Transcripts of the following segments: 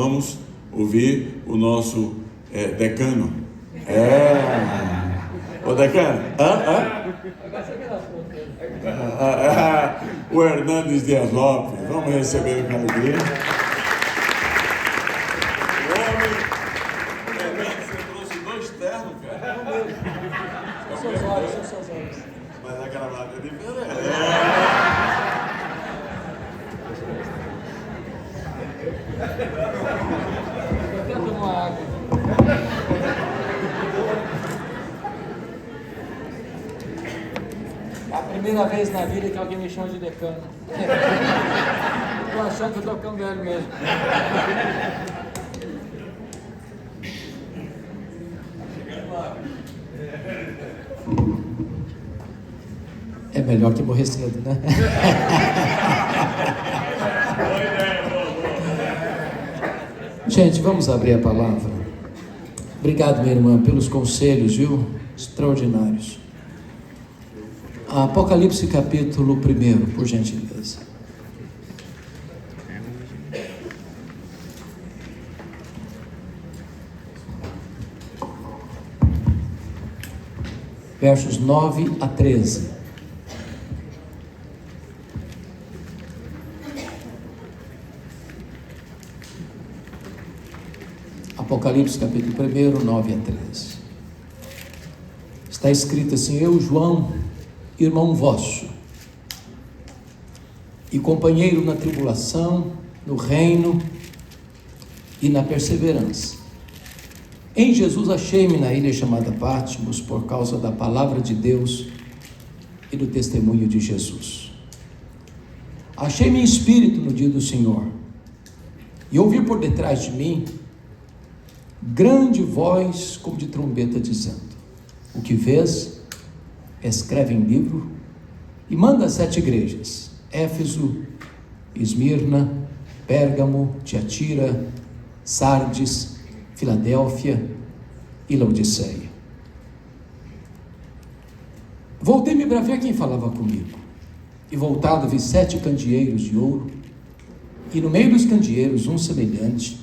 vamos ouvir o nosso decano. O decano? O Hernandes Dias Lopes. Vamos receber com alegria. O homem, Hernandes, você trouxe 2 ternos, cara. São seus olhos. Mas a gravata é diferente. Eu quero tomar água. É a primeira vez na vida que alguém me chama de decano. Estou achando que eu estou ficando velho mesmo. É melhor que morrer cedo, né? Gente, vamos abrir a palavra. Obrigado, minha irmã, pelos conselhos, viu? Extraordinários. Apocalipse capítulo 1, por gentileza. Versos 9 a 13. Apocalipse capítulo 1, 9 a 13. Está escrito assim: eu, João, irmão vosso, e companheiro na tribulação, no reino e na perseverança. Em Jesus achei-me na ilha chamada Patmos por causa da palavra de Deus e do testemunho de Jesus. Achei-me em espírito no dia do Senhor, e ouvi por detrás de mim grande voz como de trombeta dizendo: o que vês, escreve em livro e manda às 7 igrejas: Éfeso, Esmirna, Pérgamo, Tiatira, Sardes, Filadélfia e Laodiceia. Voltei-me para ver quem falava comigo, e voltado vi 7 candeeiros de ouro, e no meio dos candeeiros um semelhante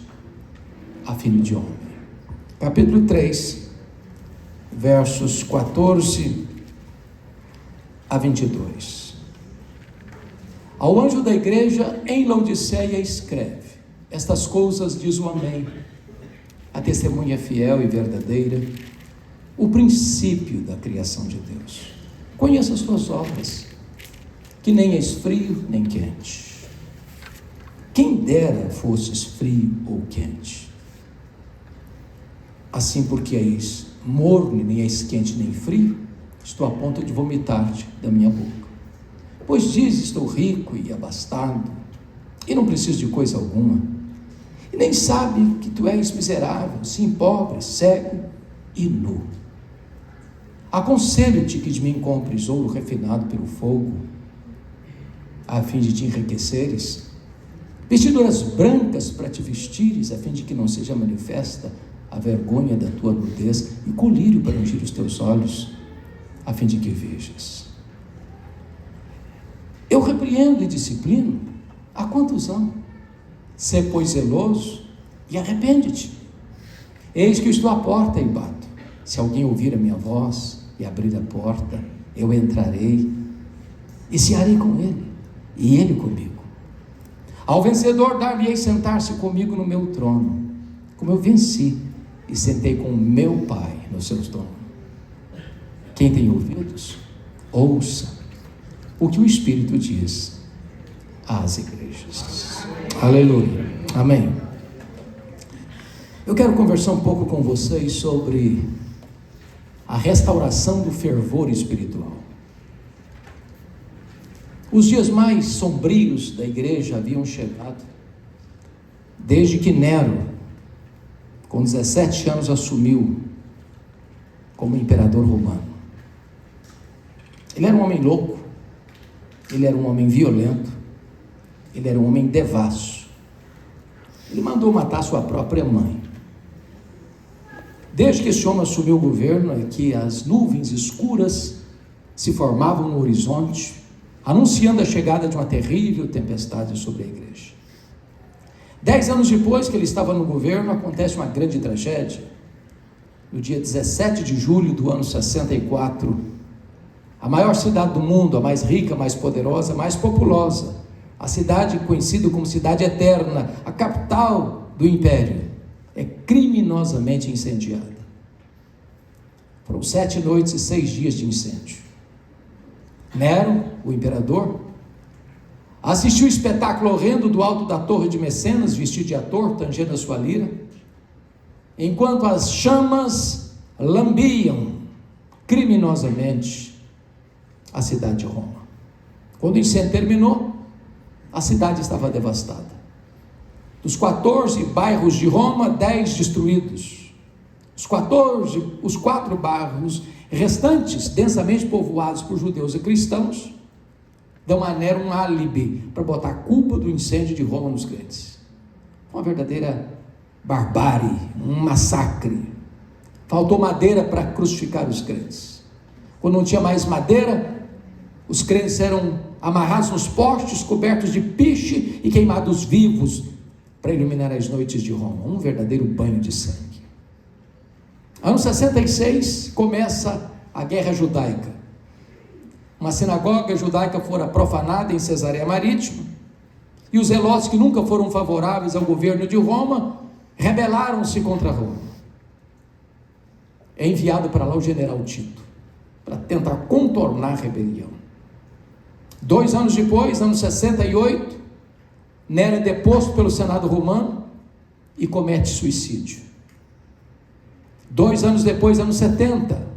a filho de homem. Capítulo 3, versos 14 a 22. Ao anjo da igreja em Laodiceia escreve: estas coisas diz o Amém, a testemunha fiel e verdadeira, o princípio da criação de Deus. Conheça as tuas obras, que nem és frio nem quente. Quem dera fosses frio ou quente. Assim, porque és morno, nem és quente nem frio, estou a ponto de vomitar-te da minha boca. Pois dizes: estou rico e abastado, e não preciso de coisa alguma, e nem sabe que tu és miserável, sim, pobre, cego e nu. Aconselho-te que de mim compres ouro refinado pelo fogo, a fim de te enriqueceres, vestiduras brancas para te vestires, a fim de que não seja manifesta a vergonha da tua nudez, e colírio para ungir os teus olhos, a fim de que vejas. Eu repreendo e disciplino há quantos anos? Sê, pois, zeloso e arrepende-te. Eis que eu estou à porta e bato. Se alguém ouvir a minha voz e abrir a porta, eu entrarei e cearei com ele, e ele comigo. Ao vencedor dar-lhe-ei sentar-se comigo no meu trono, como eu venci e sentei com o meu Pai no seu trono. Quem tem ouvidos, ouça o que o Espírito diz às igrejas. Aleluia, amém. Eu quero conversar um pouco com vocês sobre a restauração do fervor espiritual. Os dias mais sombrios da igreja haviam chegado desde que Nero, com 17 anos, assumiu como imperador romano. Ele era um homem louco, ele era um homem violento, ele era um homem devasso. Ele mandou matar sua própria mãe. Desde que esse homem assumiu o governo, é que as nuvens escuras se formavam no horizonte, anunciando a chegada de uma terrível tempestade sobre a igreja. 10 anos depois que ele estava no governo, acontece uma grande tragédia. No dia 17 de julho do ano 64, a maior cidade do mundo, a mais rica, mais poderosa, mais populosa, a cidade conhecida como Cidade Eterna, a capital do império, é criminosamente incendiada. Foram 7 noites e 6 dias de incêndio. Nero, o imperador, assistiu o espetáculo horrendo do alto da torre de Mecenas, vestido de ator, tangendo a sua lira, enquanto as chamas lambiam criminosamente a cidade de Roma. Quando o incêndio terminou, a cidade estava devastada. Dos 14 bairros de Roma, 10 destruídos. Os 4 bairros restantes, densamente povoados por judeus e cristãos, dão a Nero um álibi para botar a culpa do incêndio de Roma nos crentes. Uma verdadeira barbárie, um massacre. Faltou madeira para crucificar os crentes. Quando não tinha mais madeira, os crentes eram amarrados nos postes, cobertos de piche e queimados vivos para iluminar as noites de Roma. Um verdadeiro banho de sangue. Ano 66 começa a Guerra Judaica. Uma sinagoga judaica fora profanada em Cesareia Marítima, e os zelotes, que nunca foram favoráveis ao governo de Roma, rebelaram-se contra Roma. É enviado para lá o general Tito, para tentar contornar a rebelião. 2 anos depois, ano 68, Nero é deposto pelo Senado romano e comete suicídio. 2 anos depois, ano 70,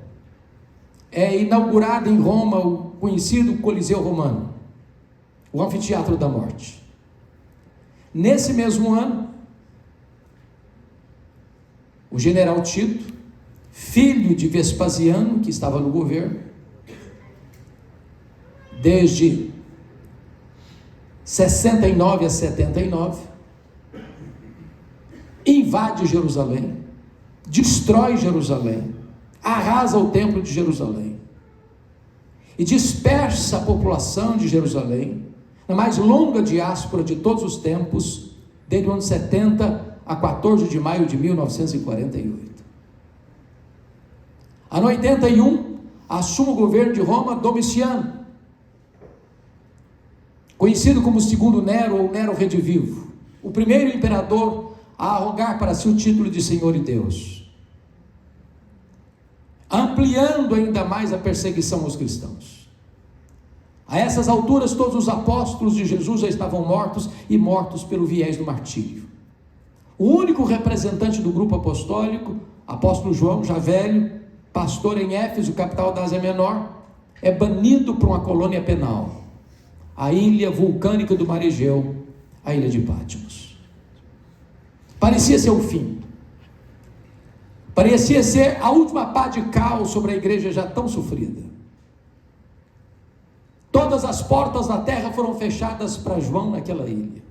é inaugurado em Roma o conhecido Coliseu Romano, o Anfiteatro da Morte. Nesse mesmo ano, o general Tito, filho de Vespasiano, que estava no governo, desde 69 a 79, invade Jerusalém, destrói Jerusalém, arrasa o templo de Jerusalém e dispersa a população de Jerusalém na mais longa diáspora de todos os tempos, desde o ano 70 a 14 de maio de 1948. Ano 81, assume o governo de Roma Domiciano, conhecido como o segundo Nero ou Nero Redivivo, o primeiro imperador a arrogar para si o título de Senhor e Deus, ampliando ainda mais a perseguição aos cristãos. A essas alturas, todos os apóstolos de Jesus já estavam mortos, e mortos pelo viés do martírio. O único representante do grupo apostólico, apóstolo João, já velho, pastor em Éfeso, capital da Ásia Menor, é banido para uma colônia penal, a ilha vulcânica do Mar Egeu, a ilha de Patmos. Parecia ser o fim. Parecia ser a última pá de cal sobre a igreja já tão sofrida. Todas as portas da terra foram fechadas para João naquela ilha.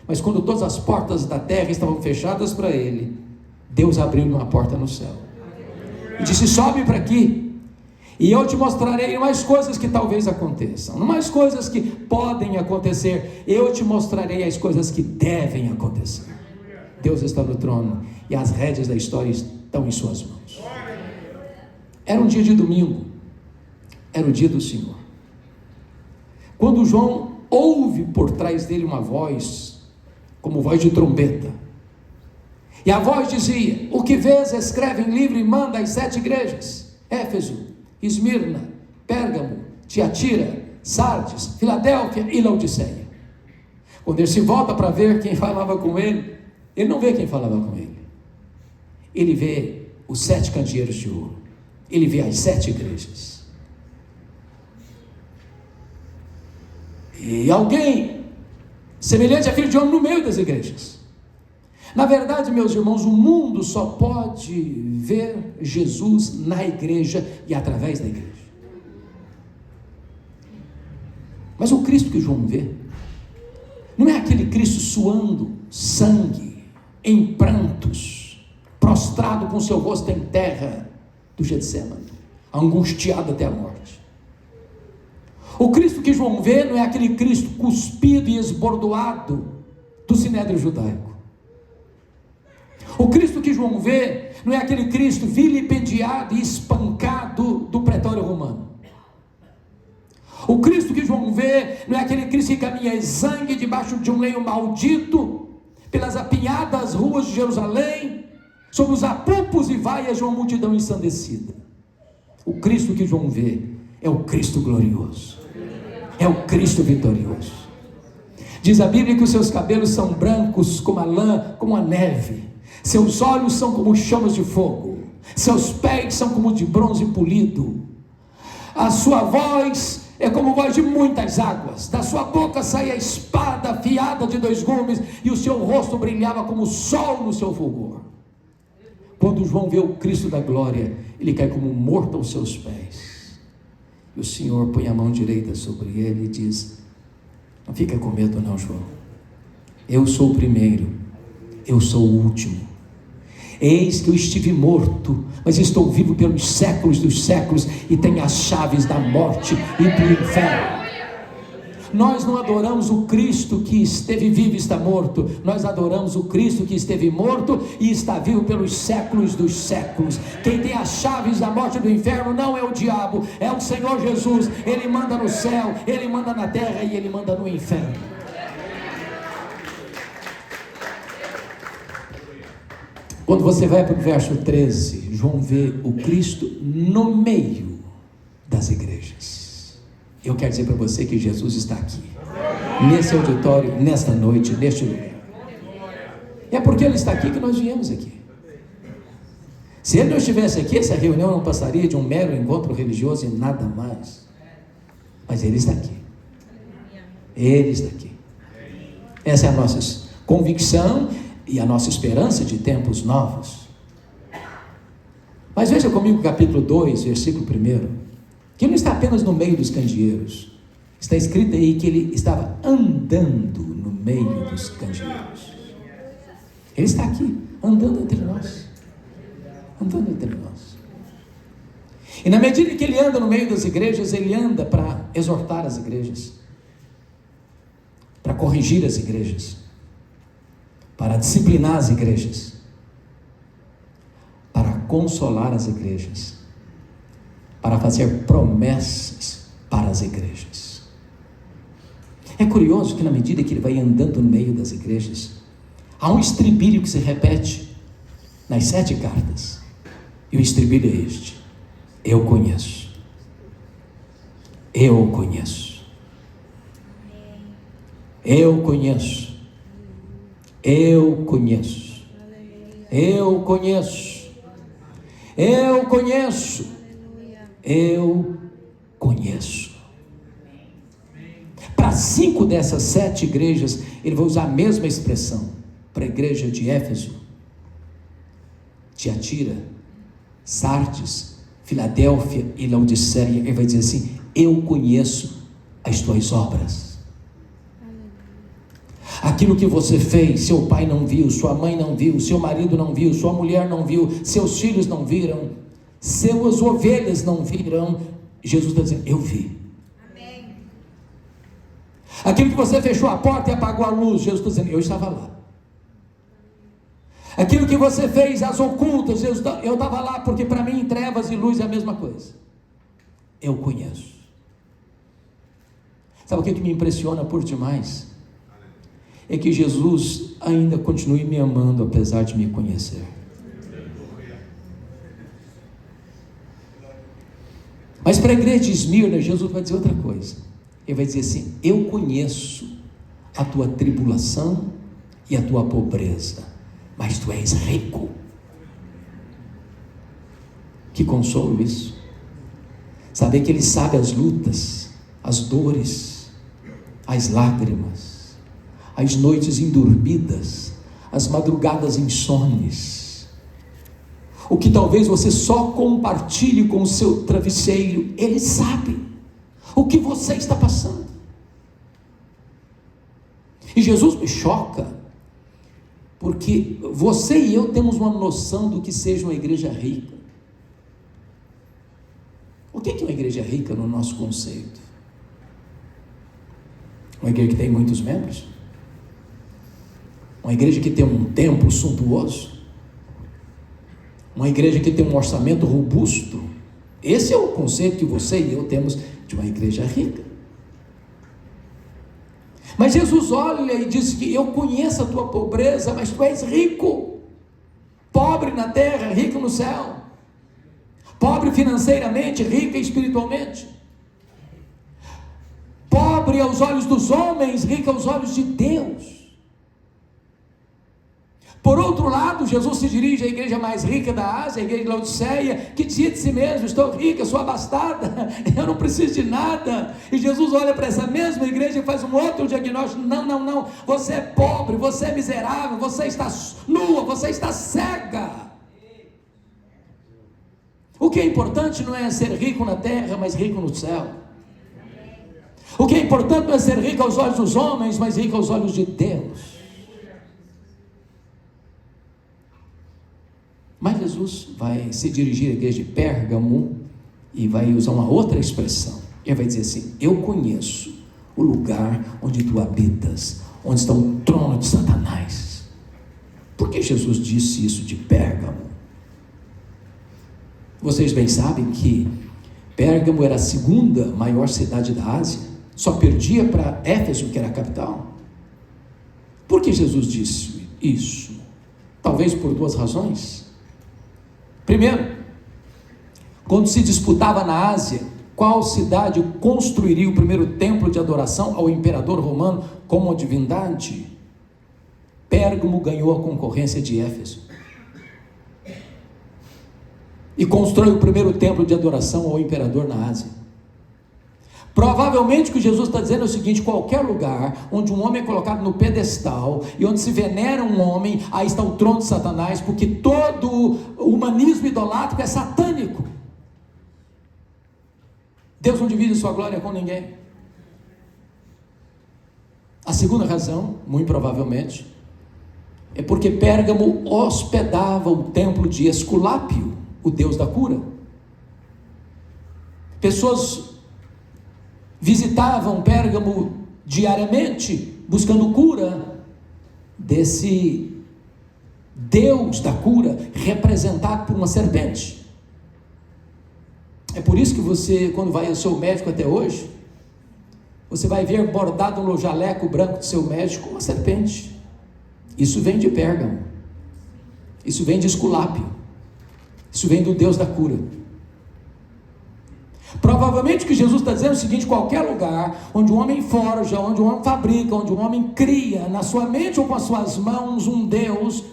Mas quando todas as portas da terra estavam fechadas para ele, Deus abriu uma porta no céu e disse: sobe para aqui, e eu te mostrarei mais coisas que talvez aconteçam, não mais coisas que podem acontecer, eu te mostrarei as coisas que devem acontecer. Deus está no trono e as rédeas da história estão em suas mãos. Era um dia de domingo, era o dia do Senhor, quando João ouve por trás dele uma voz, como voz de trombeta, e a voz dizia: o que vês, escreve em livro e manda às 7 igrejas: Éfeso, Esmirna, Pérgamo, Tiatira, Sardes, Filadélfia e Laodiceia. Quando ele se volta para ver quem falava com ele, ele não vê quem falava com ele, ele vê os 7 candeeiros de ouro, ele vê as 7 igrejas. E alguém semelhante a filho de homem no meio das igrejas. Na verdade, meus irmãos, o mundo só pode ver Jesus na igreja e através da igreja. Mas o Cristo que João vê não é aquele Cristo suando sangue, em prantos, prostrado com seu rosto em terra do Getsemane, angustiado até a morte. O Cristo que João vê não é aquele Cristo cuspido e esbordoado do Sinédrio Judaico. O Cristo que João vê não é aquele Cristo vilipendiado e espancado do pretório romano. O Cristo que João vê não é aquele Cristo que caminha exangue debaixo de um leito maldito, pelas apinhadas ruas de Jerusalém, sobre os apupos e vaias de uma multidão ensandecida. O Cristo que João vê é o Cristo glorioso, é o Cristo vitorioso. Diz a Bíblia que os seus cabelos são brancos como a lã, como a neve, seus olhos são como chamas de fogo, seus pés são como de bronze polido, a sua voz é como voz de muitas águas, da sua boca saía a espada afiada de 2 gumes, e o seu rosto brilhava como o sol no seu fulgor. Quando João vê o Cristo da glória, ele cai como morto aos seus pés, e o Senhor põe a mão direita sobre ele e diz: não fica com medo não, João, eu sou o primeiro, eu sou o último. Eis que eu estive morto, mas estou vivo pelos séculos dos séculos, e tenho as chaves da morte e do inferno. Nós não adoramos o Cristo que esteve vivo e está morto, nós adoramos o Cristo que esteve morto e está vivo pelos séculos dos séculos. Quem tem as chaves da morte e do inferno não é o diabo, é o Senhor Jesus. Ele manda no céu, ele manda na terra e ele manda no inferno. Quando você vai para o verso 13, João vê o Cristo no meio das igrejas. Eu quero dizer para você que Jesus está aqui, nesse auditório, nesta noite, neste lugar. É porque Ele está aqui que nós viemos aqui. Se Ele não estivesse aqui, essa reunião não passaria de um mero encontro religioso e nada mais. Mas Ele está aqui. Ele está aqui. Essa é a nossa convicção e a nossa esperança de tempos novos. Mas veja comigo o capítulo 2, versículo 1, que não está apenas no meio dos candeeiros. Está escrito aí que ele estava andando no meio dos candeeiros. Ele está aqui, andando entre nós. Andando entre nós. E na medida que ele anda no meio das igrejas, ele anda para exortar as igrejas, para corrigir as igrejas, para disciplinar as igrejas, para consolar as igrejas, para fazer promessas para as igrejas. É curioso que na medida que ele vai andando no meio das igrejas, há um estribilho que se repete nas 7 cartas, e o estribilho é este: eu conheço, eu conheço, eu conheço, eu conheço, eu conheço, eu conheço, eu conheço. Para 5 dessas 7 igrejas, ele vai usar a mesma expressão. Para a igreja de Éfeso, Tiatira, Sardes, Filadélfia e Laodiceia, ele vai dizer assim: eu conheço as tuas obras. Aquilo que você fez, seu pai não viu, sua mãe não viu, seu marido não viu, sua mulher não viu, seus filhos não viram, suas ovelhas não viram. Jesus está dizendo: eu vi. Amém. Aquilo que você fechou a porta e apagou a luz, Jesus está dizendo: eu estava lá. Aquilo que você fez às ocultas, eu estava lá, porque para mim trevas e luz é a mesma coisa. Eu conheço. Sabe o que me impressiona por demais? É que Jesus ainda continue me amando apesar de me conhecer. Mas para a igreja de Esmirna, Jesus vai dizer outra coisa. Ele vai dizer assim: eu conheço a tua tribulação e a tua pobreza, mas tu és rico. Que consolo isso. Saber que Ele sabe as lutas, as dores, as lágrimas, as noites indormidas, as madrugadas insones, o que talvez você só compartilhe com o seu travesseiro. Ele sabe o que você está passando. E Jesus me choca, porque você e eu temos uma noção do que seja uma igreja rica. O que é uma igreja rica no nosso conceito? Uma igreja que tem muitos membros? Uma igreja que tem um templo suntuoso, uma igreja que tem um orçamento robusto. Esse é o conceito que você e eu temos de uma igreja rica. Mas Jesus olha e diz que eu conheço a tua pobreza, mas tu és rico, pobre na terra, rico no céu, pobre financeiramente, rico espiritualmente, pobre aos olhos dos homens, rico aos olhos de Deus. Por outro lado, Jesus se dirige à igreja mais rica da Ásia, a igreja de Laodiceia, que dizia de si mesmo: estou rica, sou abastada, eu não preciso de nada. E Jesus olha para essa mesma igreja e faz um outro diagnóstico: não, você é pobre, você é miserável, você está nua, você está cega. O que é importante não é ser rico na terra, mas rico no céu. O que é importante não é ser rico aos olhos dos homens, mas rico aos olhos de Deus. Mas Jesus vai se dirigir à igreja de Pérgamo e vai usar uma outra expressão. Ele vai dizer assim: eu conheço o lugar onde tu habitas, onde está o trono de Satanás. Por que Jesus disse isso de Pérgamo? Vocês bem sabem que Pérgamo era a segunda maior cidade da Ásia, só perdia para Éfeso, que era a capital. Por que Jesus disse isso? Talvez por duas razões. Primeiro, quando se disputava na Ásia qual cidade construiria o primeiro templo de adoração ao imperador romano como divindade, Pérgamo ganhou a concorrência de Éfeso e constrói o primeiro templo de adoração ao imperador na Ásia. Provavelmente o que Jesus está dizendo é o seguinte: qualquer lugar onde um homem é colocado no pedestal e onde se venera um homem, aí está o trono de Satanás, porque todo o humanismo idolátrico é satânico. Deus não divide sua glória com ninguém. A segunda razão, muito provavelmente, é porque Pérgamo hospedava o templo de Esculápio, o deus da cura. Pessoas visitavam Pérgamo diariamente, buscando cura desse Deus da cura, representado por uma serpente. É por isso que você, quando vai ao seu médico até hoje, você vai ver bordado no jaleco branco do seu médico uma serpente. Isso vem de Pérgamo, isso vem de Esculápio, isso vem do Deus da cura. Provavelmente o que Jesus está dizendo é o seguinte: qualquer lugar onde um homem forja, onde um homem fabrica, onde um homem cria na sua mente ou com as suas mãos um Deus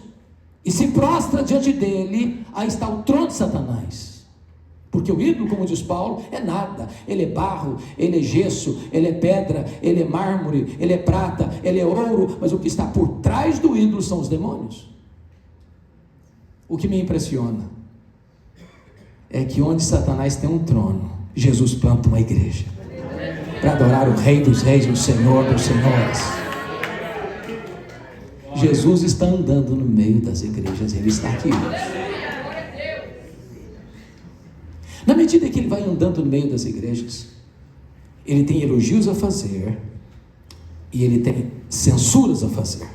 e se prostra diante dele, aí está o trono de Satanás. Porque o ídolo, como diz Paulo, é nada. Ele é barro, ele é gesso, ele é pedra, ele é mármore, ele é prata, ele é ouro, mas o que está por trás do ídolo são os demônios. O que me impressiona é que onde Satanás tem um trono, Jesus planta uma igreja para adorar o Rei dos Reis, o Senhor dos Senhores. Jesus está andando no meio das igrejas, Ele está aqui hoje. Na medida que Ele vai andando no meio das igrejas, Ele tem elogios a fazer e Ele tem censuras a fazer.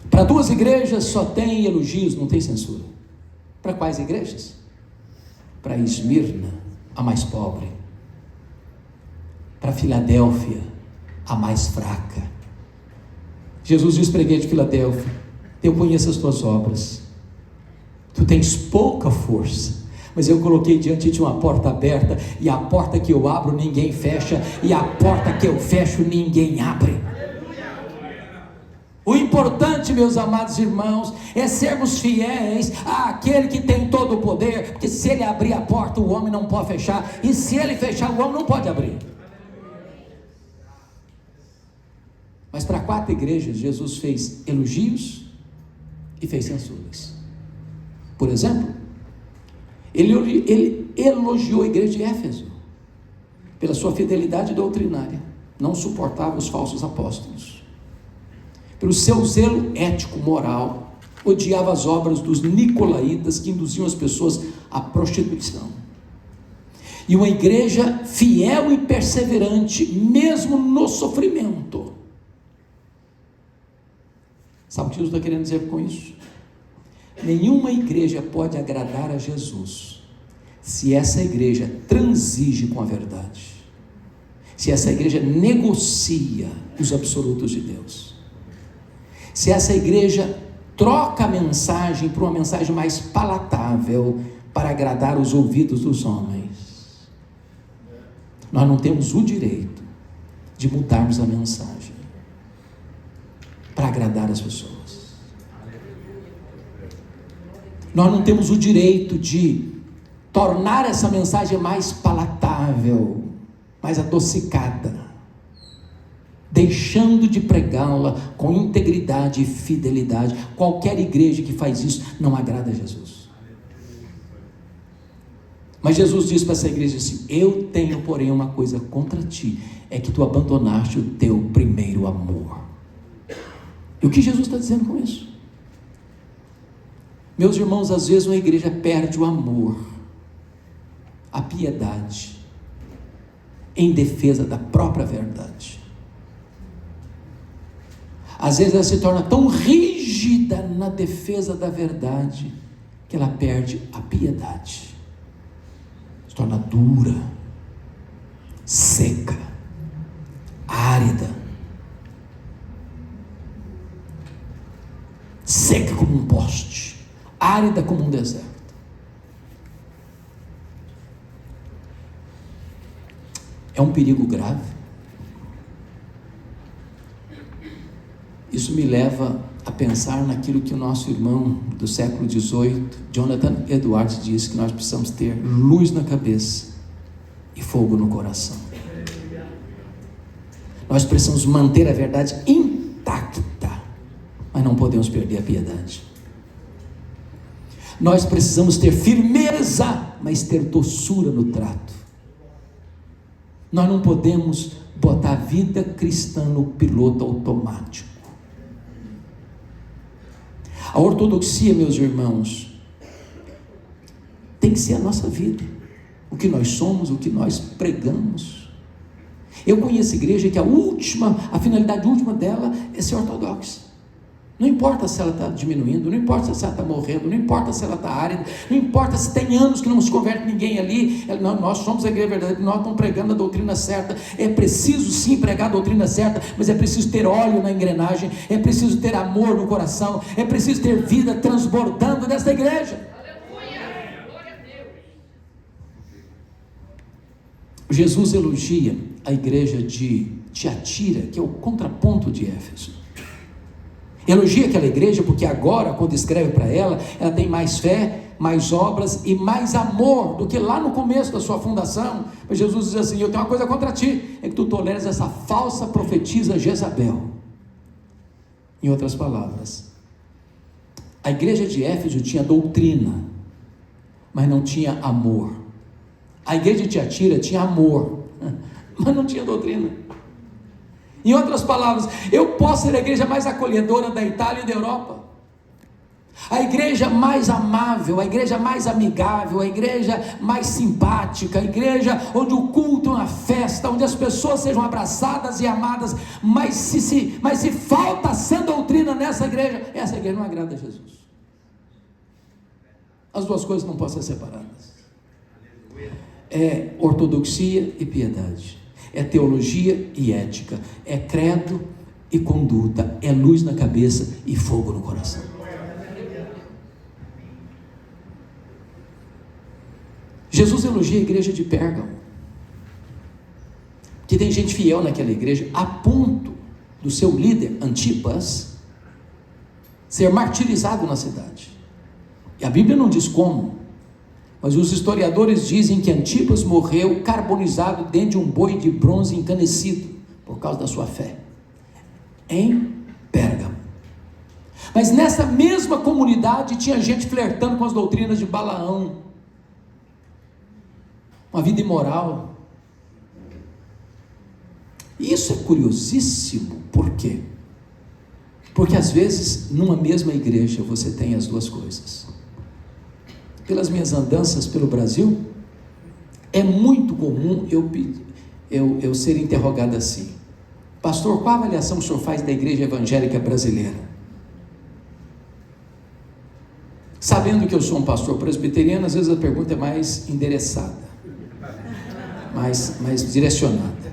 Para duas igrejas só tem elogios, não tem censura. Para quais igrejas? Para Esmirna, a mais pobre. Para Filadélfia, a mais fraca. Jesus diz para a igreja de Filadélfia: eu conheço as tuas obras, tu tens pouca força, mas eu coloquei diante de uma porta aberta, e a porta que eu abro ninguém fecha, e a porta que eu fecho ninguém abre. O importante, meus amados irmãos, é sermos fiéis àquele que tem todo o poder, porque se Ele abrir a porta, o homem não pode fechar, e se Ele fechar, o homem não pode abrir. Mas para 4 igrejas, Jesus fez elogios e fez censuras. Por exemplo, ele elogiou a igreja de Éfeso pela sua fidelidade doutrinária, não suportava os falsos apóstolos. Pelo seu zelo ético, moral, odiava as obras dos nicolaítas que induziam as pessoas à prostituição. E uma igreja fiel e perseverante, mesmo no sofrimento. Sabe o que Jesus está querendo dizer com isso? Nenhuma igreja pode agradar a Jesus se essa igreja transige com a verdade, se essa igreja negocia os absolutos de Deus, se essa igreja troca a mensagem por uma mensagem mais palatável para agradar os ouvidos dos homens. Nós não temos o direito de mudarmos a mensagem para agradar as pessoas. Nós não temos o direito de tornar essa mensagem mais palatável, mais adocicada, deixando de pregá-la com integridade e fidelidade. Qualquer igreja que faz isso não agrada a Jesus. Mas Jesus disse para essa igreja assim: eu tenho, porém, uma coisa contra ti, é que tu abandonaste o teu primeiro amor. E o que Jesus está dizendo com isso? Meus irmãos, às vezes uma igreja perde o amor, a piedade, em defesa da própria verdade. Às vezes ela se torna tão rígida na defesa da verdade, que ela perde a piedade, se torna dura, seca, árida, seca como um poste, árida como um deserto. É um perigo grave. Isso me leva a pensar naquilo que o nosso irmão do século XVIII, Jonathan Edwards, diz, que nós precisamos ter luz na cabeça e fogo no coração. Nós precisamos manter a verdade intacta, mas não podemos perder a piedade. Nós precisamos ter firmeza, mas ter doçura no trato. Nós não podemos botar a vida cristã no piloto automático. A ortodoxia, meus irmãos, tem que ser a nossa vida, o que nós somos, o que nós pregamos. Eu conheço igreja que a finalidade última dela é ser ortodoxa. Não importa se ela está diminuindo, não importa se ela está morrendo, não importa se ela está árida, não importa se tem anos que não se converte ninguém ali. Nós somos a igreja verdadeira, nós estamos pregando a doutrina certa. É preciso sim pregar a doutrina certa, mas é preciso ter óleo na engrenagem, é preciso ter amor no coração, é preciso ter vida transbordando desta igreja. Jesus elogia a igreja de Tiatira, que é o contraponto de Éfeso. Elogia aquela igreja porque agora, quando escreve para ela, ela tem mais fé, mais obras e mais amor do que lá no começo da sua fundação. Mas Jesus diz assim: eu tenho uma coisa contra ti, é que tu toleras essa falsa profetisa Jezabel. Em outras palavras, a igreja de Éfeso tinha doutrina, mas não tinha amor. A igreja de Tiatira tinha amor, mas não tinha doutrina. Em outras palavras, eu posso ser a igreja mais acolhedora da Itália e da Europa, a igreja mais amável, a igreja mais amigável, a igreja mais simpática, a igreja onde o culto é uma festa, onde as pessoas sejam abraçadas e amadas, mas se falta essa doutrina nessa igreja, essa igreja não agrada a Jesus. As duas coisas não podem ser separadas. É ortodoxia e piedade, é teologia e ética, é credo e conduta, é luz na cabeça e fogo no coração. Jesus elogia a igreja de Pérgamo, que tem gente fiel naquela igreja, a ponto do seu líder Antipas ser martirizado na cidade. E a Bíblia não diz como, mas os historiadores dizem que Antipas morreu carbonizado dentro de um boi de bronze encanecido, por causa da sua fé, em Pérgamo. Mas nessa mesma comunidade tinha gente flertando com as doutrinas de Balaão, uma vida imoral. Isso é curiosíssimo. Por quê? Porque às vezes numa mesma igreja você tem as duas coisas. Pelas minhas andanças pelo Brasil, é muito comum eu ser interrogado assim: pastor, qual a avaliação o senhor faz da igreja evangélica brasileira? Sabendo que eu sou um pastor presbiteriano, às vezes a pergunta é mais endereçada, mais direcionada.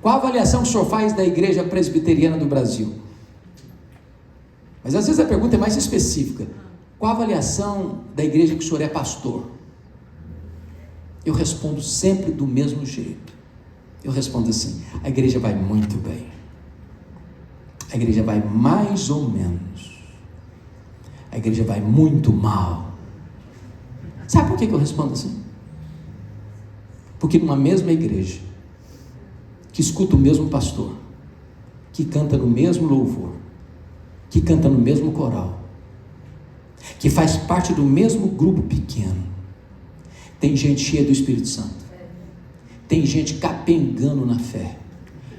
Qual a avaliação que o senhor faz da igreja presbiteriana do Brasil? Mas às vezes a pergunta é mais específica. Qual a avaliação da igreja que o senhor é pastor? Eu respondo sempre do mesmo jeito. Eu respondo assim: a igreja vai muito bem. A igreja vai mais ou menos. A igreja vai muito mal. Sabe por que eu respondo assim? Porque numa mesma igreja, que escuta o mesmo pastor, que canta no mesmo louvor, que canta no mesmo coral, que faz parte do mesmo grupo pequeno, tem gente cheia do Espírito Santo, tem gente capengando na fé,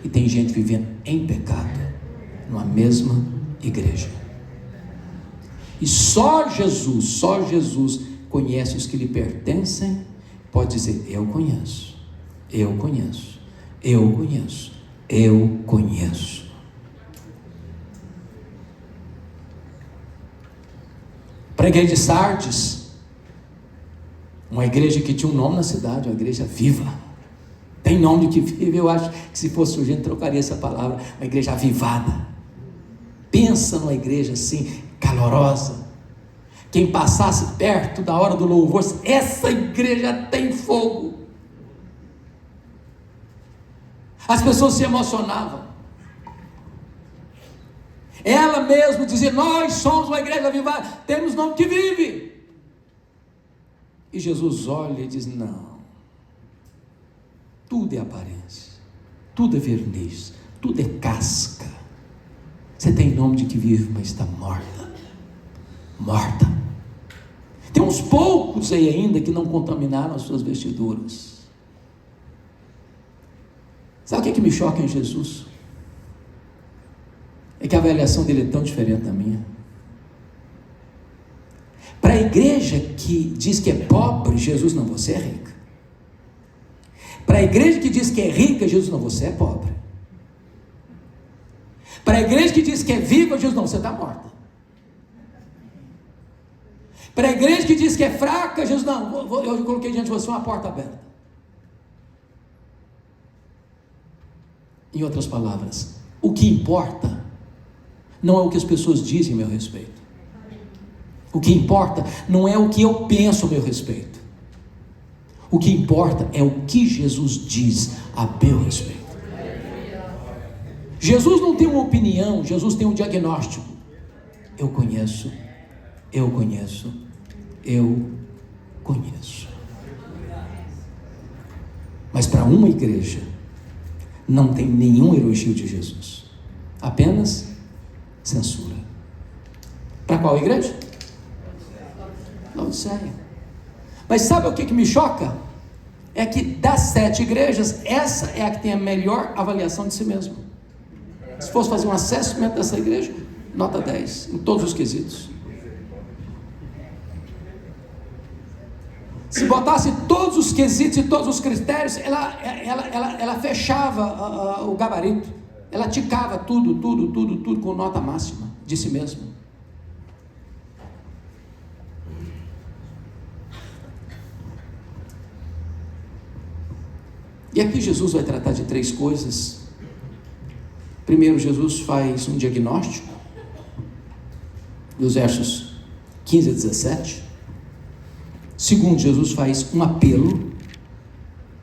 e tem gente vivendo em pecado, numa mesma igreja. E só Jesus conhece os que lhe pertencem, pode dizer: eu conheço, eu conheço, eu conheço, eu conheço. Para a igreja de Sardes, uma igreja que tinha um nome na cidade, uma igreja viva, tem nome de que vive. Eu acho que se fosse urgente trocaria essa palavra, uma igreja avivada. Pensa numa igreja assim, calorosa. Quem passasse perto da hora do louvor, essa igreja tem fogo. As pessoas se emocionavam. Ela mesma dizia: nós somos uma igreja avivada, temos nome que vive. E Jesus olha e diz: não, tudo é aparência, tudo é verniz, tudo é casca. Você tem nome de que vive, mas está morta. Morta. Tem uns poucos aí ainda que não contaminaram as suas vestiduras. Sabe o que me choca em Jesus? É que a avaliação dele é tão diferente da minha. Para a igreja que diz que é pobre, Jesus: não, você é rica. Para a igreja que diz que é rica, Jesus: não, você é pobre. Para a igreja que diz que é viva, Jesus: não, você está morta. Para a igreja que diz que é fraca, Jesus: não, eu coloquei diante de você uma porta aberta. Em outras palavras, o que importa não é o que as pessoas dizem a meu respeito. O que importa não é o que eu penso a meu respeito. O que importa é o que Jesus diz a meu respeito. Jesus não tem uma opinião, Jesus tem um diagnóstico. Eu conheço, eu conheço, eu conheço. Mas para uma igreja não tem nenhum elogio de Jesus, apenas censura. Para qual igreja? Laodiceia. Mas sabe o que me choca? É que das 7 igrejas, essa é a que tem a melhor avaliação de si mesma. Se fosse fazer um assessment dessa igreja, nota 10, em todos os quesitos. Se botasse todos os quesitos e todos os critérios, ela fechava o gabarito. Ela ticava tudo com nota máxima de si mesma. E aqui Jesus vai tratar de 3 coisas. Primeiro, Jesus faz um diagnóstico, dos versos 15 a 17. Segundo, Jesus faz um apelo,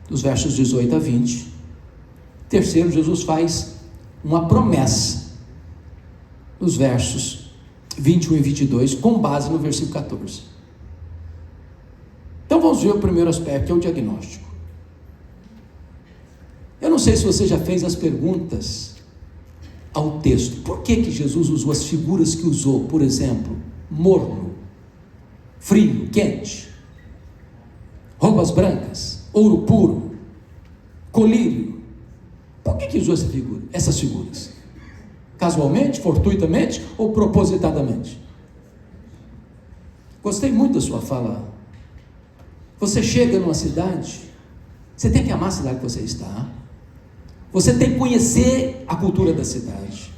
dos versos 18 a 20. Terceiro, Jesus faz uma promessa, nos versos 21 e 22, com base no versículo 14. Então vamos ver o primeiro aspecto, que é o diagnóstico. Eu não sei se você já fez as perguntas ao texto. Por que Jesus usou as figuras que usou? Por exemplo, morno, frio, quente, roupas brancas, ouro puro, colírio. Por que usou essas figuras? Casualmente, fortuitamente ou propositadamente? Gostei muito da sua fala. Você chega numa cidade, você tem que amar a cidade que você está. Você tem que conhecer a cultura da cidade,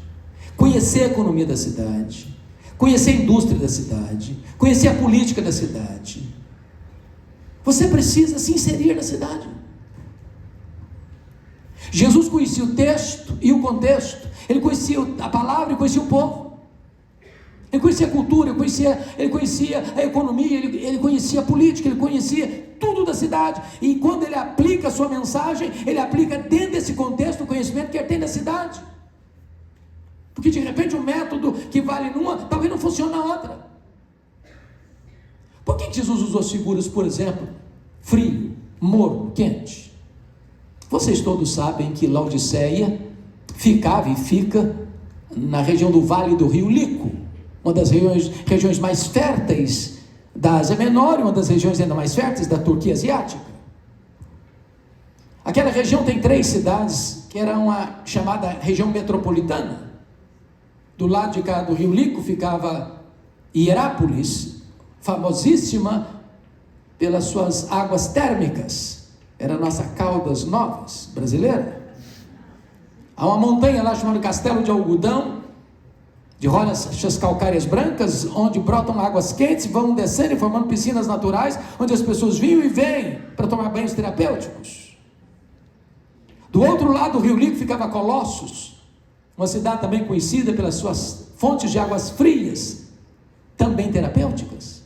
conhecer a economia da cidade, conhecer a indústria da cidade, conhecer a política da cidade. Você precisa se inserir na cidade. Jesus conhecia o texto e o contexto, ele conhecia a palavra e conhecia o povo. Ele conhecia a cultura, ele conhecia a economia, ele conhecia a política, ele conhecia tudo da cidade. E quando ele aplica a sua mensagem, ele aplica dentro desse contexto o conhecimento que ele tem da cidade. Porque de repente um método que vale numa, talvez não funcione na outra. Por que Jesus usou as figuras, por exemplo, frio, morno, quente? Vocês todos sabem que Laodiceia ficava e fica na região do Vale do Rio Lico, uma das regiões mais férteis da Ásia Menor e uma das regiões ainda mais férteis da Turquia Asiática. Aquela região tem 3 cidades, que era uma chamada região metropolitana. Do lado de cá do Rio Lico ficava Hierápolis, famosíssima pelas suas águas térmicas, era a nossa Caldas Novas brasileira. Há uma montanha lá chamada Castelo de Algodão, de rochas calcárias brancas, onde brotam águas quentes, vão descendo e formando piscinas naturais, onde as pessoas vinham e vêm para tomar banhos terapêuticos. Do outro lado do Rio Lico ficava Colossos, uma cidade também conhecida pelas suas fontes de águas frias, também terapêuticas.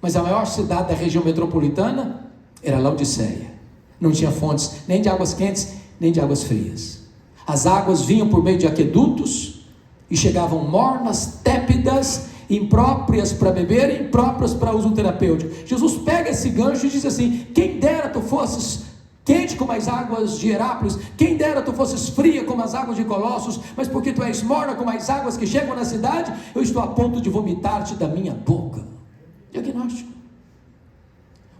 Mas a maior cidade da região metropolitana era Laodiceia. Não tinha fontes nem de águas quentes, nem de águas frias. As águas vinham por meio de aquedutos e chegavam mornas, tépidas, impróprias para beber, impróprias para uso terapêutico. Jesus pega esse gancho e diz assim: quem dera tu fosses quente como as águas de Hierápolis, quem dera tu fosses fria como as águas de Colossos, mas porque tu és morna como as águas que chegam na cidade, eu estou a ponto de vomitar-te da minha boca. Diagnóstico.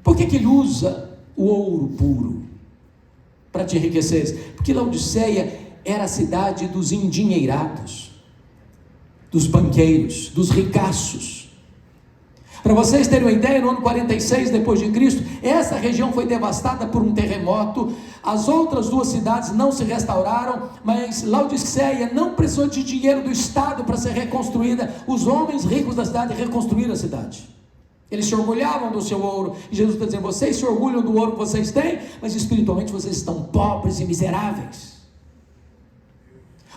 Por que ele usa o ouro puro para te enriquecer? Porque Laodiceia era a cidade dos endinheirados, dos banqueiros, dos ricaços. Para vocês terem uma ideia, no ano 46 depois de Cristo, essa região foi devastada por um terremoto. As outras 2 cidades não se restauraram, mas Laodiceia não precisou de dinheiro do Estado para ser reconstruída. Os homens ricos da cidade reconstruíram a cidade. Eles se orgulhavam do seu ouro, e Jesus está dizendo: vocês se orgulham do ouro que vocês têm, mas espiritualmente vocês estão pobres e miseráveis.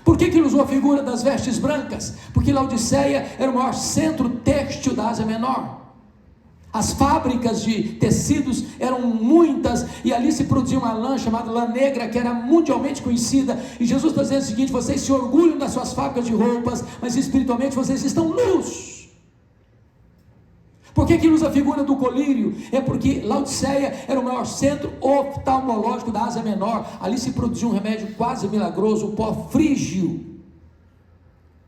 Por que ele usou a figura das vestes brancas? Porque Laodiceia era o maior centro têxtil da Ásia Menor. As fábricas de tecidos eram muitas, e ali se produzia uma lã chamada lã negra, que era mundialmente conhecida. E Jesus está dizendo o seguinte: vocês se orgulham das suas fábricas de roupas, mas espiritualmente vocês estão nus. Por que ele usa a figura do colírio? É porque Laodiceia era o maior centro oftalmológico da Ásia Menor. Ali se produzia um remédio quase milagroso, o pó frígio.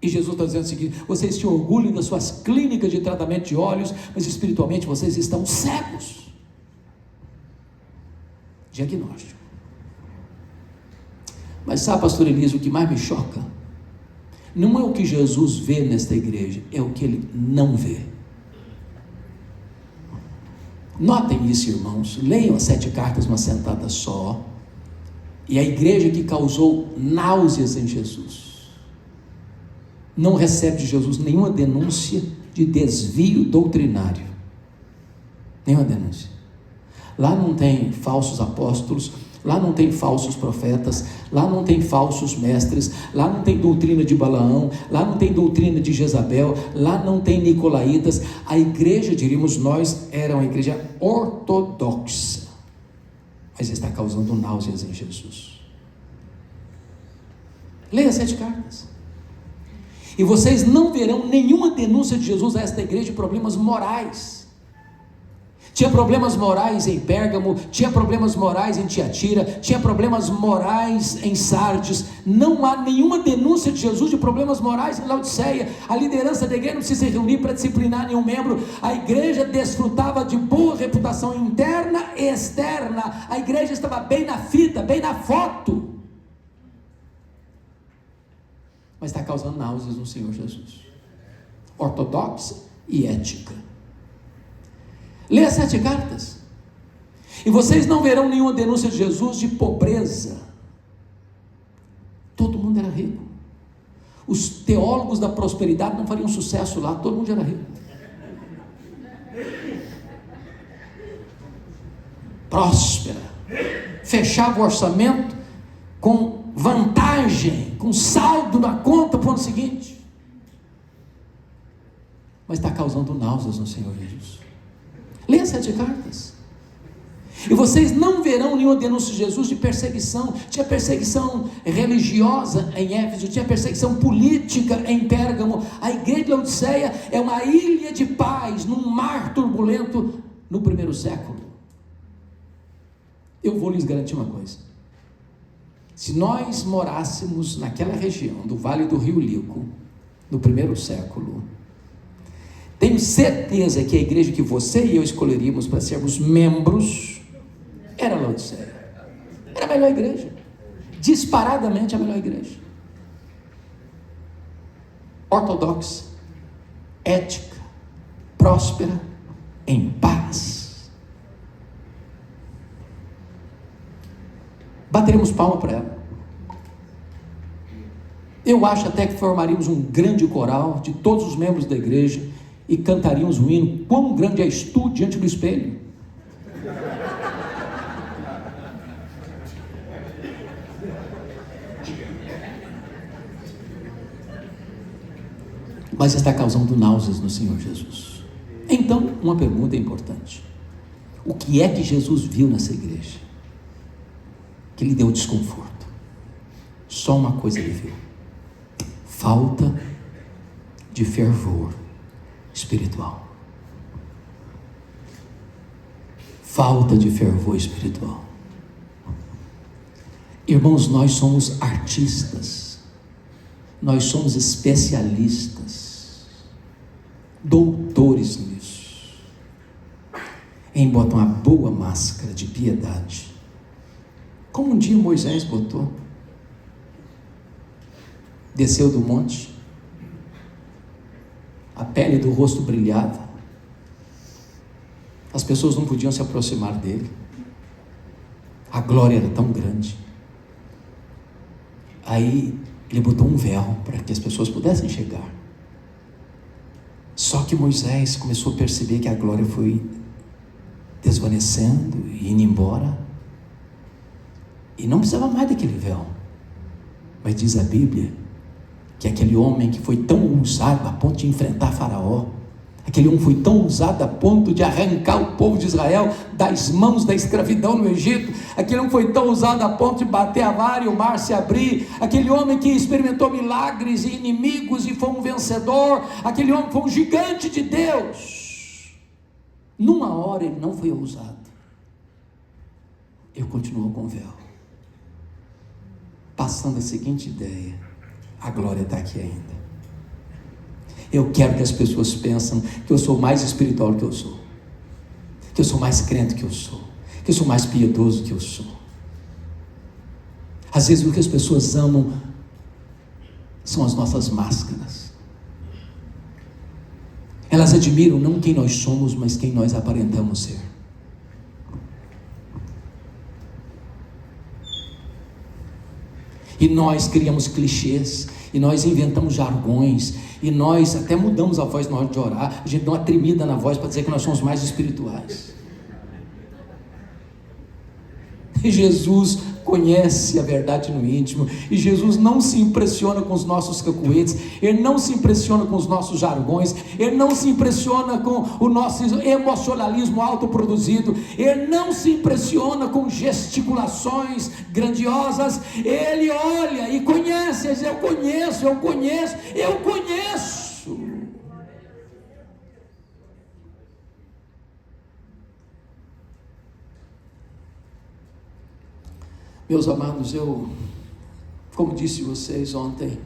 E Jesus está dizendo o seguinte: vocês se orgulham das suas clínicas de tratamento de olhos, mas espiritualmente vocês estão cegos. Diagnóstico. Mas sabe, pastor Elias, o que mais me choca não é o que Jesus vê nesta igreja, é o que ele não vê. Notem isso, irmãos, leiam as 7 cartas uma sentada só, e a igreja que causou náuseas em Jesus, não recebe de Jesus nenhuma denúncia de desvio doutrinário, nenhuma denúncia. Lá não tem falsos apóstolos, lá não tem falsos profetas, lá não tem falsos mestres, lá não tem doutrina de Balaão, lá não tem doutrina de Jezabel, lá não tem nicolaítas. A igreja, diríamos nós, era uma igreja ortodoxa, mas está causando náuseas em Jesus. Leia as 7 cartas, e vocês não verão nenhuma denúncia de Jesus a esta igreja de problemas morais. Tinha problemas morais em Pérgamo, tinha problemas morais em Tiatira, tinha problemas morais em Sardes. Não há nenhuma denúncia de Jesus de problemas morais em Laodiceia. A liderança da igreja não precisa se reunir para disciplinar nenhum membro. A igreja desfrutava de boa reputação interna e externa. A igreja estava bem na fita, bem na foto, mas está causando náuseas no Senhor Jesus. Ortodoxa e ética. Leia as 7 cartas, e vocês não verão nenhuma denúncia de Jesus de pobreza. Todo mundo era rico. Os teólogos da prosperidade não fariam sucesso lá, todo mundo já era rico. Próspera, fechava o orçamento com vantagem, com saldo na conta para o ano seguinte. Mas está causando náuseas no Senhor Jesus. Leia as 7 cartas. E vocês não verão nenhuma denúncia de Jesus de perseguição. Tinha perseguição religiosa em Éfeso, tinha perseguição política em Pérgamo. A igreja de Laodiceia é uma ilha de paz num mar turbulento no primeiro século. Eu vou lhes garantir uma coisa: se nós morássemos naquela região do Vale do Rio Lico no primeiro século, tenho certeza que a igreja que você e eu escolheríamos para sermos membros era Laodiceia. Era a melhor igreja, disparadamente a melhor igreja, ortodoxa, ética, próspera, em paz. Bateremos palma para ela. Eu acho até que formaríamos um grande coral de todos os membros da igreja e cantaríamos um hino: quão grande és tu diante do espelho. Mas está causando náuseas no Senhor Jesus. Então, uma pergunta importante: o que é que Jesus viu nessa igreja que lhe deu desconforto? Só uma coisa ele viu: falta de fervor espiritual. Falta de fervor espiritual. Irmãos, nós somos artistas, nós somos especialistas, doutores nisso, em botar uma boa máscara de piedade, como um dia Moisés botou. Desceu do monte, a pele do rosto brilhava, as pessoas não podiam se aproximar dele, a glória era tão grande. Aí ele botou um véu para que as pessoas pudessem chegar. Só que Moisés começou a perceber que a glória foi desvanecendo e indo embora, e não precisava mais daquele véu. Mas diz a Bíblia que aquele homem que foi tão ousado a ponto de enfrentar Faraó, aquele homem foi tão ousado a ponto de arrancar o povo de Israel das mãos da escravidão no Egito, aquele homem foi tão ousado a ponto de bater a vara e o mar se abrir, aquele homem que experimentou milagres e inimigos e foi um vencedor, aquele homem foi um gigante de Deus. Numa hora ele não foi ousado, ele continuou com o véu, passando a seguinte ideia: a glória está aqui ainda. Eu quero que as pessoas pensem que eu sou mais espiritual do que eu sou, que eu sou mais crente que eu sou, que eu sou mais piedoso que eu sou. Às vezes o que as pessoas amam são as nossas máscaras. Elas admiram não quem nós somos, mas quem nós aparentamos ser. E nós criamos clichês, e nós inventamos jargões, e nós até mudamos a voz na hora de orar, a gente dá uma tremida na voz para dizer que nós somos mais espirituais. E Jesus conhece a verdade no íntimo, e Jesus não se impressiona com os nossos cacuetes, Ele não se impressiona com os nossos jargões, Ele não se impressiona com o nosso emocionalismo autoproduzido, Ele não se impressiona com gesticulações grandiosas. Ele olha e conhece, Ele diz: eu conheço, eu conheço, eu conheço. Meus amados, como disse vocês ontem,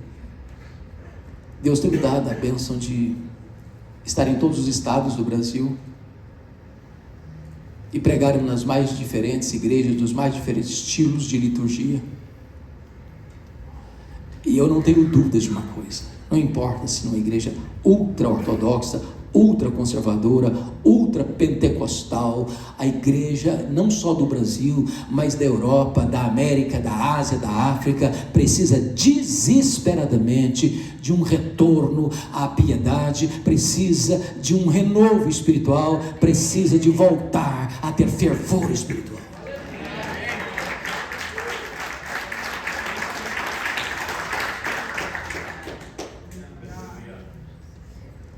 Deus tem me dado a bênção de estar em todos os estados do Brasil e pregar nas mais diferentes igrejas, dos mais diferentes estilos de liturgia. E eu não tenho dúvidas de uma coisa: não importa se numa igreja ultra-ortodoxa, ultraconservadora, ultrapentecostal, a igreja não só do Brasil, mas da Europa, da América, da Ásia, da África, precisa desesperadamente de um retorno à piedade, precisa de um renovo espiritual, precisa de voltar a ter fervor espiritual.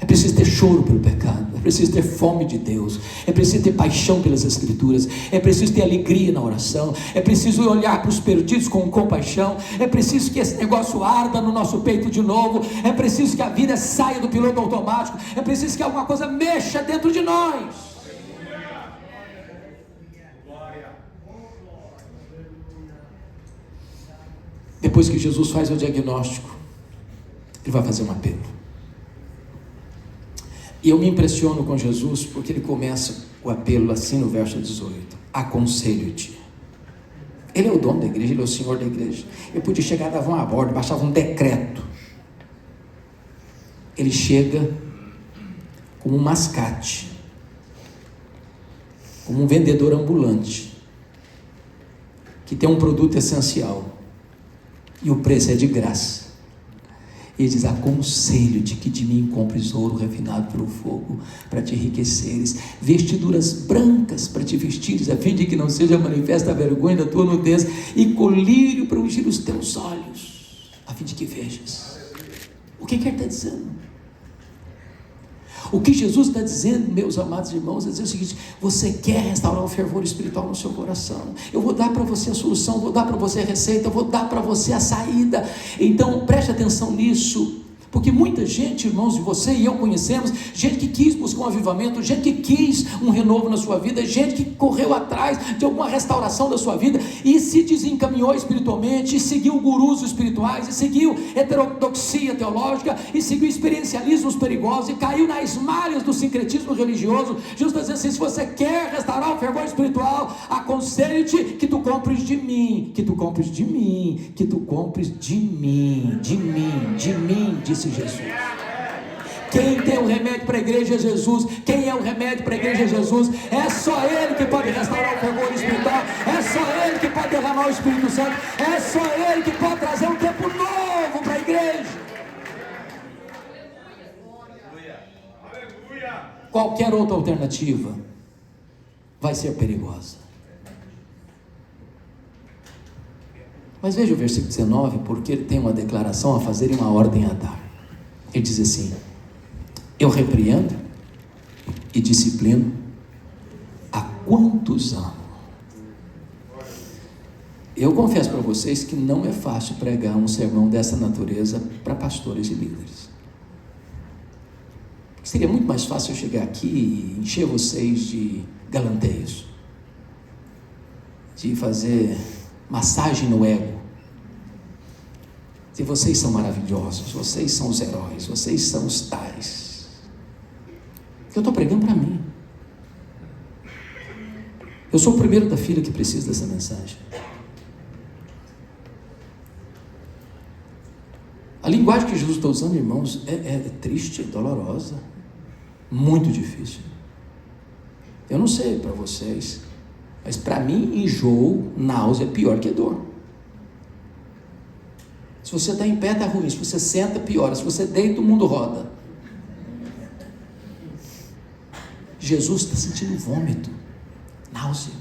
É preciso ter choro pelo pecado, é preciso ter fome de Deus, é preciso ter paixão pelas Escrituras, é preciso ter alegria na oração, é preciso olhar para os perdidos com compaixão, é preciso que esse negócio arda no nosso peito de novo, é preciso que a vida saia do piloto automático, é preciso que alguma coisa mexa dentro de nós. Depois que Jesus faz o diagnóstico, ele vai fazer um apelo. E eu me impressiono com Jesus porque ele começa o apelo assim no verso 18: aconselho-te. Ele é o dono da igreja, ele é o senhor da igreja. Ele podia chegar, dava uma ordem, baixava um decreto. Ele chega como um mascate, como um vendedor ambulante, que tem um produto essencial e o preço é de graça. Ele diz: aconselho-te que de mim compres ouro refinado pelo fogo, para te enriqueceres, vestiduras brancas para te vestires, a fim de que não seja manifesta a vergonha da tua nudez, e colírio para ungir os teus olhos, a fim de que vejas. O que ele está dizendo? O que Jesus está dizendo, meus amados irmãos, é dizer o seguinte: você quer restaurar o fervor espiritual no seu coração? Eu vou dar para você a solução, vou dar para você a receita, vou dar para você a saída. Então preste atenção nisso, porque muita gente, irmãos, e você e eu conhecemos gente que quis buscar um avivamento, gente que quis um renovo na sua vida, gente que correu atrás de alguma restauração da sua vida e se desencaminhou espiritualmente, e seguiu gurus espirituais, e seguiu heterodoxia teológica, e seguiu experiencialismos perigosos, e caiu nas malhas do sincretismo religioso. Jesus está dizendo assim: se você quer restaurar o fervor espiritual, aconselho-te que tu compres de mim, que tu compres de mim, que tu compres de mim, disse Jesus. Quem tem o remédio para a igreja é Jesus. Quem é o remédio para a igreja é Jesus. É só Ele que pode restaurar o fervor espiritual, é só Ele que pode derramar o Espírito Santo, é só Ele que pode trazer um tempo novo para a igreja. Qualquer outra alternativa vai ser perigosa. Mas veja o versículo 19, porque ele tem uma declaração a fazer e uma ordem a dar. Ele diz assim: eu repreendo e disciplino há quantos amo. Eu confesso para vocês que não é fácil pregar um sermão dessa natureza para pastores e líderes. Seria muito mais fácil eu chegar aqui e encher vocês de galanteios, de fazer massagem no ego. Se vocês são maravilhosos, vocês são os heróis, vocês são os tais. Eu estou pregando para mim. Eu sou o primeiro da fila que precisa dessa mensagem. A linguagem que Jesus está usando, irmãos, é triste, é dolorosa, muito difícil. Eu não sei para vocês, mas para mim, enjoo, náusea é pior que dor. Se você está em pé, está ruim. Se você senta, piora. Se você deita, o mundo roda. Jesus está sentindo vômito, náusea.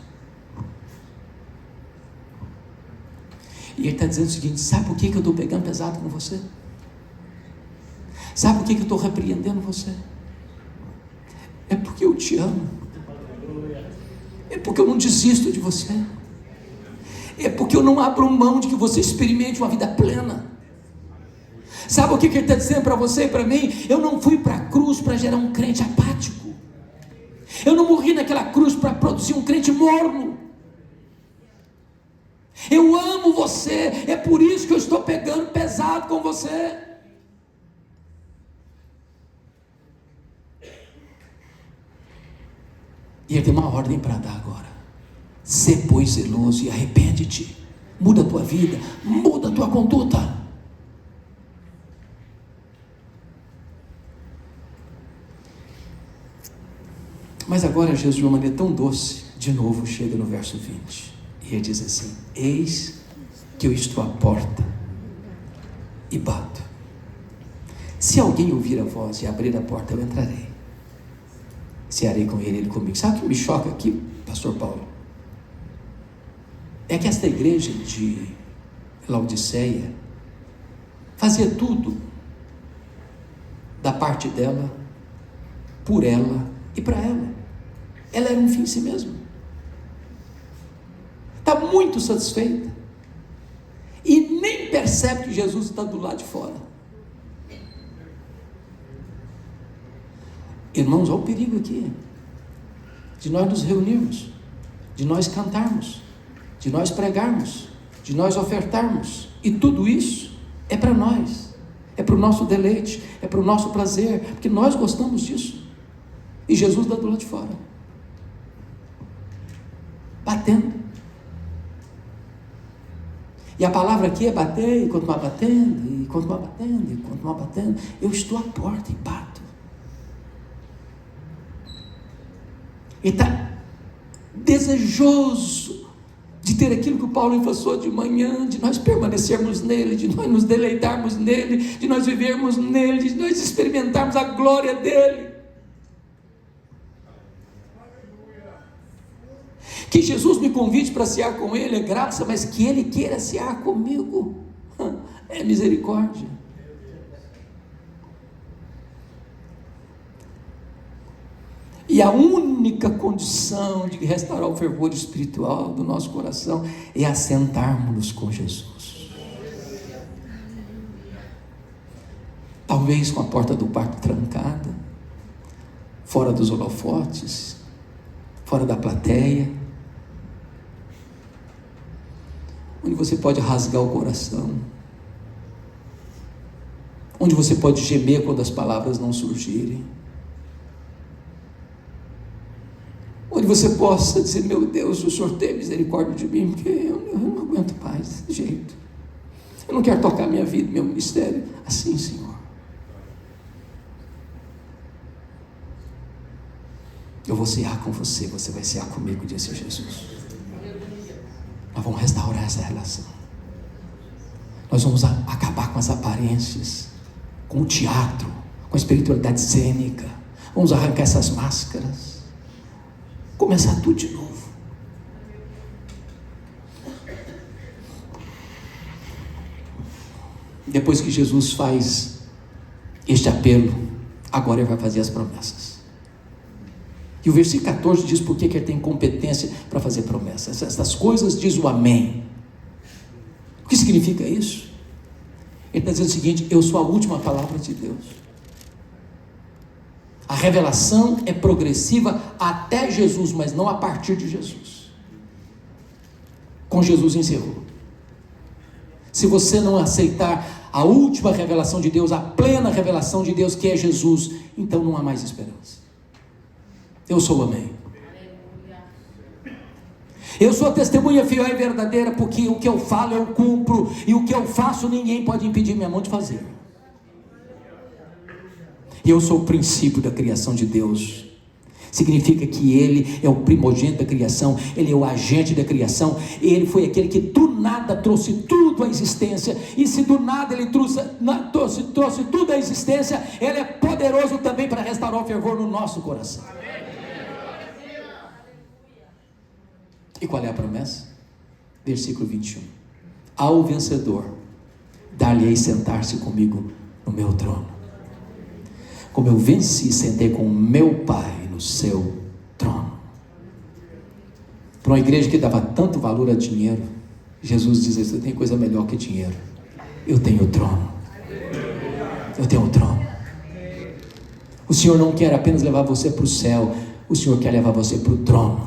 E ele está dizendo o seguinte: sabe por que eu estou pegando pesado com você? Sabe por que eu estou repreendendo você? É porque eu te amo. É porque eu não desisto de você. É porque eu não abro mão de que você experimente uma vida plena. Sabe o que ele está dizendo para você e para mim? Eu não fui para a cruz para gerar um crente apático. Eu não morri naquela cruz para produzir um crente morno. Eu amo você, é por isso que eu estou pegando pesado com você. E ele tem uma ordem para dar agora: sê, pois, zeloso e arrepende-te. Muda a tua vida, muda a tua conduta. Mas agora Jesus, de uma maneira tão doce, de novo chega no verso 20. E ele diz assim: eis que eu estou à porta e bato. Se alguém ouvir a voz e abrir a porta, eu entrarei. Cearei com ele, ele comigo. Sabe o que me choca aqui, pastor Paulo? É que esta igreja de Laodiceia fazia tudo da parte dela, por ela e para ela. Ela era um fim em si mesma. Está muito satisfeita. E nem percebe que Jesus está do lado de fora. Irmãos, olha o perigo aqui. De nós nos reunirmos, de nós cantarmos, de nós pregarmos, de nós ofertarmos. E tudo isso é para nós. É para o nosso deleite, é para o nosso prazer, porque nós gostamos disso. E Jesus está do lado de fora, batendo. E a palavra aqui é bater, e continuar batendo, e continuar batendo, e continuar batendo. Eu estou à porta e bato. Ele está desejoso de ter aquilo que o Paulo enfatizou de manhã, de nós permanecermos nele, de nós nos deleitarmos nele, de nós vivermos nele, de nós experimentarmos a glória dele. Que Jesus me convide para cear com ele é graça, mas que ele queira cear comigo é misericórdia. E a única condição de restaurar o fervor espiritual do nosso coração é assentarmos-nos com Jesus. Talvez com a porta do quarto trancada, fora dos holofotes, fora da plateia, onde você pode rasgar o coração, onde você pode gemer quando as palavras não surgirem, onde você possa dizer: meu Deus, o Senhor tem misericórdia de mim, porque eu não aguento mais desse jeito, eu não quero tocar minha vida, meu ministério assim, Senhor. Eu vou cear com você, você vai cear comigo, disse Jesus. Nós vamos restaurar essa relação. Nós vamos acabar com as aparências, com o teatro, com a espiritualidade cênica. Vamos arrancar essas máscaras, começar tudo de novo. Depois que Jesus faz este apelo, agora ele vai fazer as promessas. E o versículo 14 diz por que ele tem competência para fazer promessas. Essas coisas diz o amém. O que significa isso? Ele está dizendo o seguinte: eu sou a última palavra de Deus. A revelação é progressiva até Jesus, mas não a partir de Jesus. Com Jesus encerrou. Se você não aceitar a última revelação de Deus, a plena revelação de Deus, que é Jesus, então não há mais esperança. Eu sou o amém. Eu sou a testemunha fiel e verdadeira, porque o que eu falo eu cumpro, e o que eu faço ninguém pode impedir minha mão de fazer. E eu sou o princípio da criação de Deus. Significa que Ele é o primogênito da criação, Ele é o agente da criação, Ele foi aquele que do nada trouxe tudo à existência, e se do nada Ele trouxe tudo à existência, Ele é poderoso também para restaurar o fervor no nosso coração. E qual é a promessa? Versículo 21. Ao vencedor, dar-lhe-ei sentar-se comigo no meu trono, como eu venci e sentei com o meu Pai no seu trono. Para uma igreja que dava tanto valor a dinheiro, Jesus diz: você tem coisa melhor que dinheiro. Eu tenho o trono. Eu tenho o trono. O Senhor não quer apenas levar você para o céu, o Senhor quer levar você para o trono.